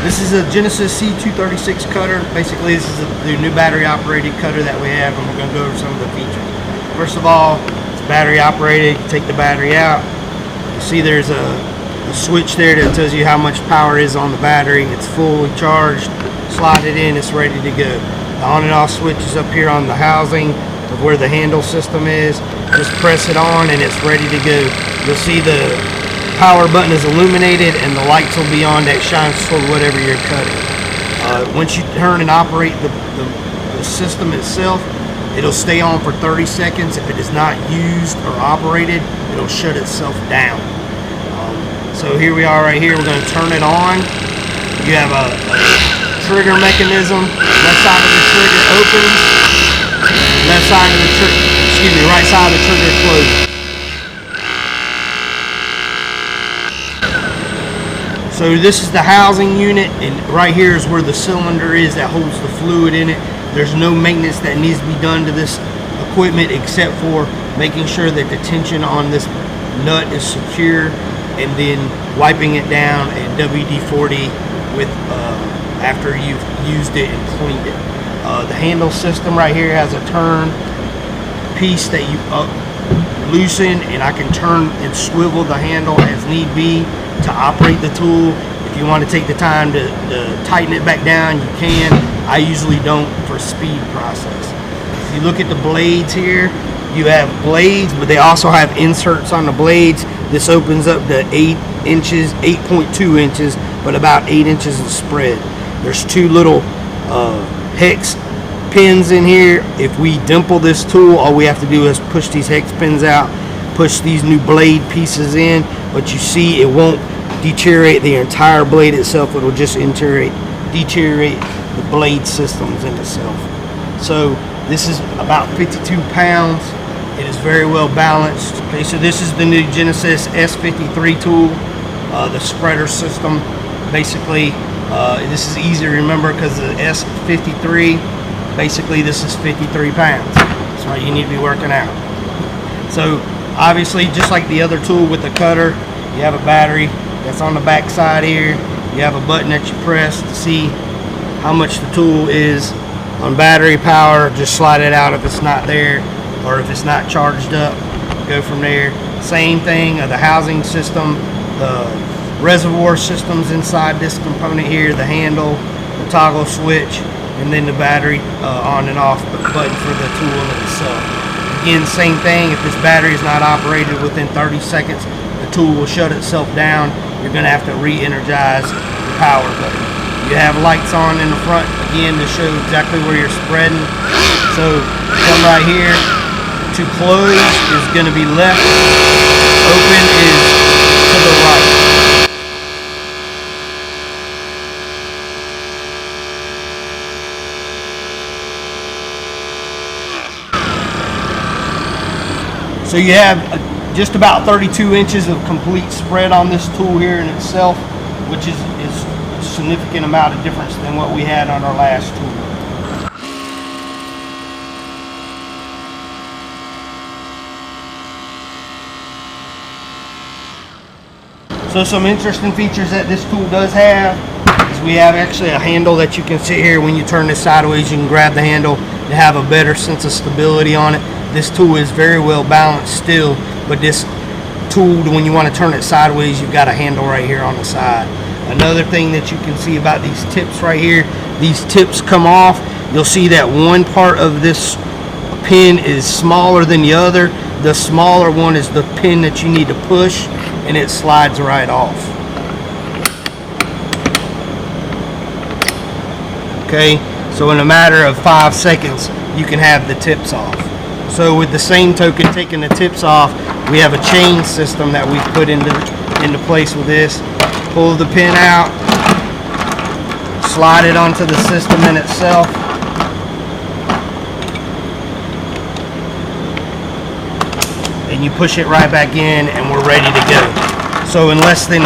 This is a Genesis C236 cutter. Basically, this is the new battery operated cutter that we have, and we're going to go over some of the features. First of all, it's battery operated. You take the battery out. You see there's a switch there that tells you how much power is on the battery. It's fully charged. Slide it in, it's ready to go. The on and off switch is up here on the housing of where the handle system is. Just press it on and it's ready to go. You'll see the power button is illuminated and the lights will be on that shines toward whatever you're cutting. Once you turn and operate the system itself, it'll stay on for 30 seconds. If it is not used or operated, it'll shut itself down. So here we are right here. We're going to turn it on. You have a trigger mechanism. Left side of the trigger opens. Left side of the trigger, right side of the trigger closes. So this is the housing unit, and right here is where the cylinder is that holds the fluid in it. There's no maintenance that needs to be done to this equipment except for making sure that the tension on this nut is secure, and then wiping it down and WD-40 with after you've used it and cleaned it. The handle system right here has a turn piece that you loosen, and I can turn and swivel the handle as need be to operate the tool. If you want to take the time to tighten it back down, you can. I usually don't for speed process. If you look at the blades here, you have blades, but they also have inserts on the blades. This opens up to 8 inches, 8.2 inches, but about 8 inches of spread. There's two little hex pins in here. If we dimple this tool, all we have to do is push these hex pins out, push these new blade pieces in, but you see it won't deteriorate the entire blade itself. It'll just deteriorate the blade systems in itself. So this is about 52 pounds. It is very well balanced. Okay, so this is the new Genesis S53 tool, the spreader system. Basically, this is easy to remember because the S53, basically this is 53 pounds. That's why you need to be working out. So obviously, just like the other tool with the cutter, you have a battery that's on the back side here. You have a button that you press to see how much the tool is on battery power. Just slide it out if it's not there, or if it's not charged up, go from there. Same thing of the housing system, the reservoir systems inside this component here, the handle, the toggle switch, and then the battery on and off button for the tool itself. Again, same thing, if this battery is not operated within 30 seconds, the tool will shut itself down. You're gonna have to re-energize the power button. You have lights on in the front, again, to show exactly where you're spreading. So come right here. To close is going to be left, open is to the right. So you have just about 32 inches of complete spread on this tool here in itself, which is a significant amount of difference than what we had on our last tool. So some interesting features that this tool does have is we have actually a handle that you can sit here. When you turn this sideways, you can grab the handle to have a better sense of stability on it. This tool is very well balanced still, but this tool, when you want to turn it sideways, you've got a handle right here on the side. Another thing that you can see about these tips right here, these tips come off. You'll see that one part of this pin is smaller than the other. The smaller one is the pin that you need to push, and it slides right off. Okay, so in a matter of 5 seconds, you can have the tips off. So with the same token, taking the tips off, we have a chain system that we put into place with this. Pull the pin out, slide it onto the system in itself. And you push it right back in, and we're ready to go. So in less than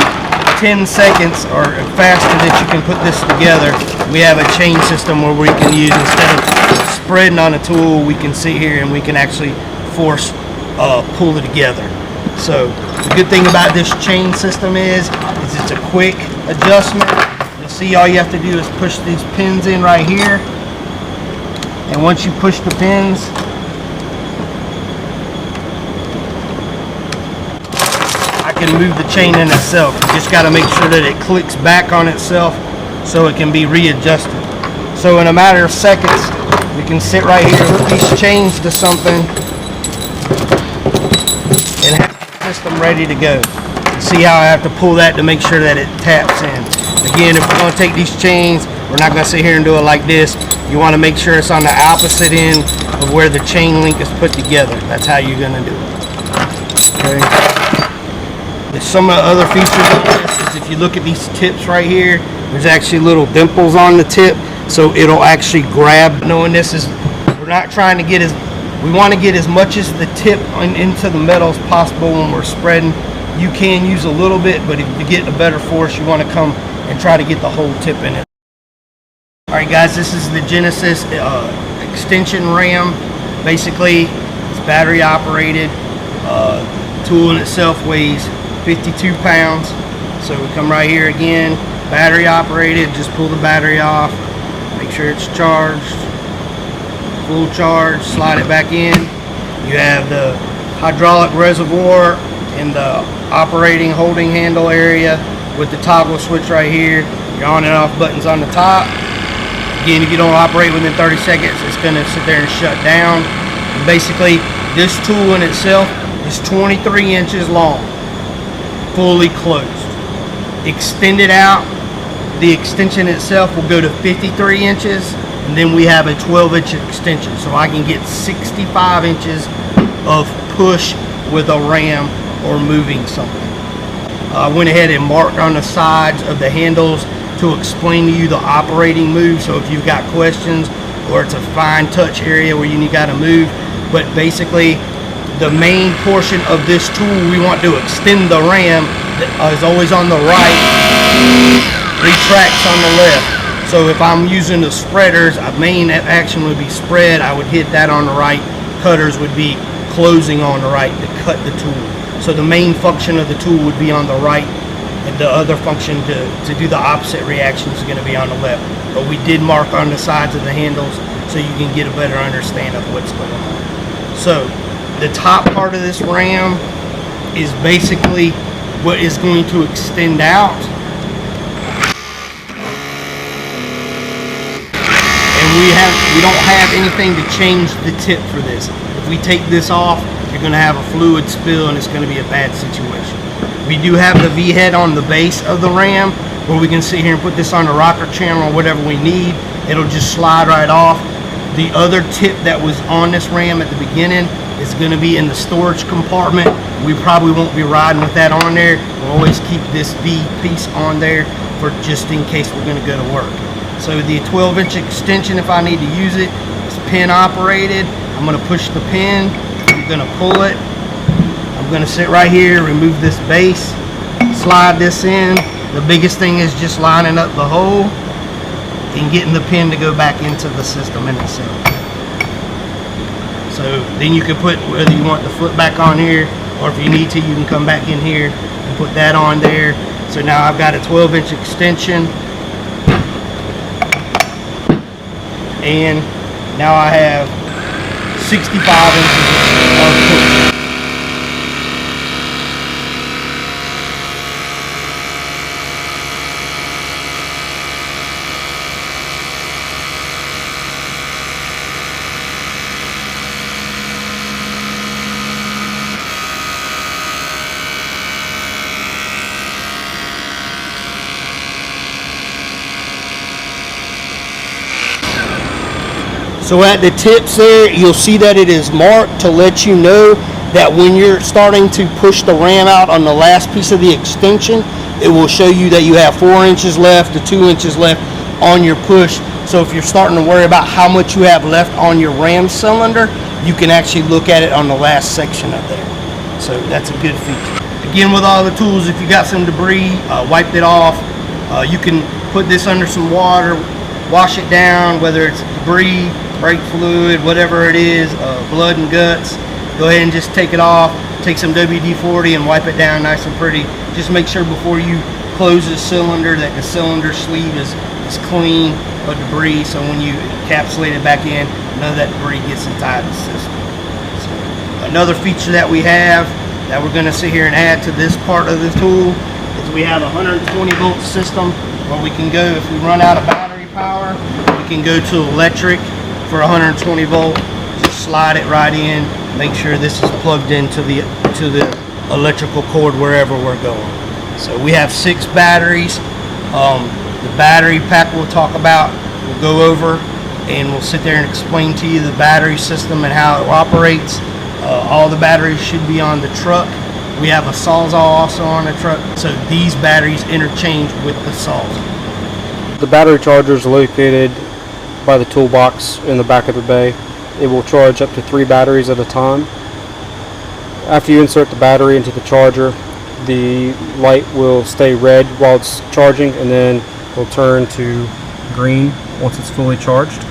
10 seconds or faster that you can put this together, we have a chain system where we can use, instead of spreading on a tool, we can sit here and we can actually pull it together. So the good thing about this chain system is it's a quick adjustment. You'll See, all you have to do is push these pins in right here. And once you push the pins, I can move the chain in itself. You just got to make sure that it clicks back on itself so it can be readjusted. So in a matter of seconds, you can sit right here, hook these chains to something, and have the system ready to go. See how I have to pull that to make sure that it taps in. Again, if we're going to take these chains, we're not going to sit here and do it like this. You want to make sure it's on the opposite end of where the chain link is put together. That's how you're going to do it. Okay. Some of the other features of this is if you look at these tips right here, there's actually little dimples on the tip, so it'll actually grab. Knowing this is, we're not trying to get we want to get as much as the tip into the metal as possible when we're spreading. You can use a little bit, but if you get a better force, you want to come and try to get the whole tip in it. Alright guys, this is the Genesis extension ram. Basically, it's battery operated. The tool in itself weighs 52 pounds. So we come right here again, battery operated, just pull the battery off, make sure it's charged, full charge, slide it back in. You have the hydraulic reservoir in the operating holding handle area with the toggle switch right here. Your on and off buttons on the top. Again, if you don't operate within 30 seconds, it's going to sit there and shut down. And basically, this tool in itself is 23 inches long, fully closed. Extended out, the extension itself will go to 53 inches, and then we have a 12-inch extension. So I can get 65 inches of push with a ram or moving something. I went ahead and marked on the sides of the handles to explain to you the operating move, so if you've got questions or it's a fine touch area where you got to move. But basically, the main portion of this tool we want to extend the ram is always on the right, retracts on the left. So if I'm using the spreaders, a main action would be spread, I would hit that on the right. Cutters would be closing on the right to cut the tool. So the main function of the tool would be on the right, and the other function to do the opposite reaction is going to be on the left. But we did mark on the sides of the handles so you can get a better understanding of what's going on. So the top part of this ram is basically what is going to extend out. And we don't have anything to change the tip for this. If we take this off, you're going to have a fluid spill and it's going to be a bad situation. We do have the V-head on the base of the ram where we can sit here and put this on the rocker channel or whatever we need. It'll just slide right off. The other tip that was on this ram at the beginning is going to be in the storage compartment. We probably won't be riding with that on there. We'll always keep this V piece on there for just in case we're going to go to work. So the 12-inch extension, if I need to use it, is pin operated. I'm going to push the pin. I'm going to pull it. I'm going to sit right here, remove this base, slide this in. The biggest thing is just lining up the hole and getting the pin to go back into the system in itself. So then you can put whether you want the foot back on here, or if you need to, you can come back in here and put that on there. So now I've got a 12-inch extension, and now I have 65 inches of push. So at the tips there, you'll see that it is marked to let you know that when you're starting to push the ram out on the last piece of the extension, it will show you that you have 4 inches left to 2 inches left on your push. So if you're starting to worry about how much you have left on your ram cylinder, you can actually look at it on the last section of there. So that's a good feature. Again, with all the tools, if you got some debris, wipe it off. You can put this under some water, wash it down, whether it's debris, brake fluid, whatever it is, blood and guts. Go ahead and just take it off, take some WD-40 and wipe it down nice and pretty. Just make sure before you close the cylinder, that the cylinder sleeve is clean of debris, so when you encapsulate it back in, none of that debris gets inside the system. So another feature that we have that we're going to sit here and add to this part of the tool is we have a 120 volt system where we can go, if we run out of battery power, we can go to electric for 120 volt. Just slide it right in, make sure this is plugged into the electrical cord wherever we're going. So we have 6 batteries. The battery pack we'll talk about, we'll go over, and we'll sit there and explain to you the battery system and how it operates. All the batteries should be on the truck. We have a Sawzall also on the truck, so these batteries interchange with the Sawzall. The battery charger is located by the toolbox in the back of the bay. It will charge up to 3 batteries at a time. After you insert the battery into the charger, the light will stay red while it's charging, and then will turn to green once it's fully charged.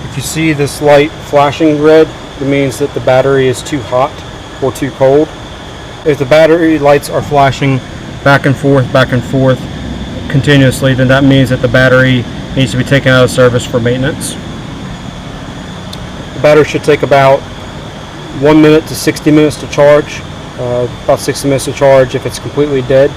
If you see this light flashing red, it means that the battery is too hot or too cold. If the battery lights are flashing back and forth continuously, then that means that the battery needs to be taken out of service for maintenance. The battery should take about 1 minute to 60 minutes to charge. About 60 minutes to charge if it's completely dead.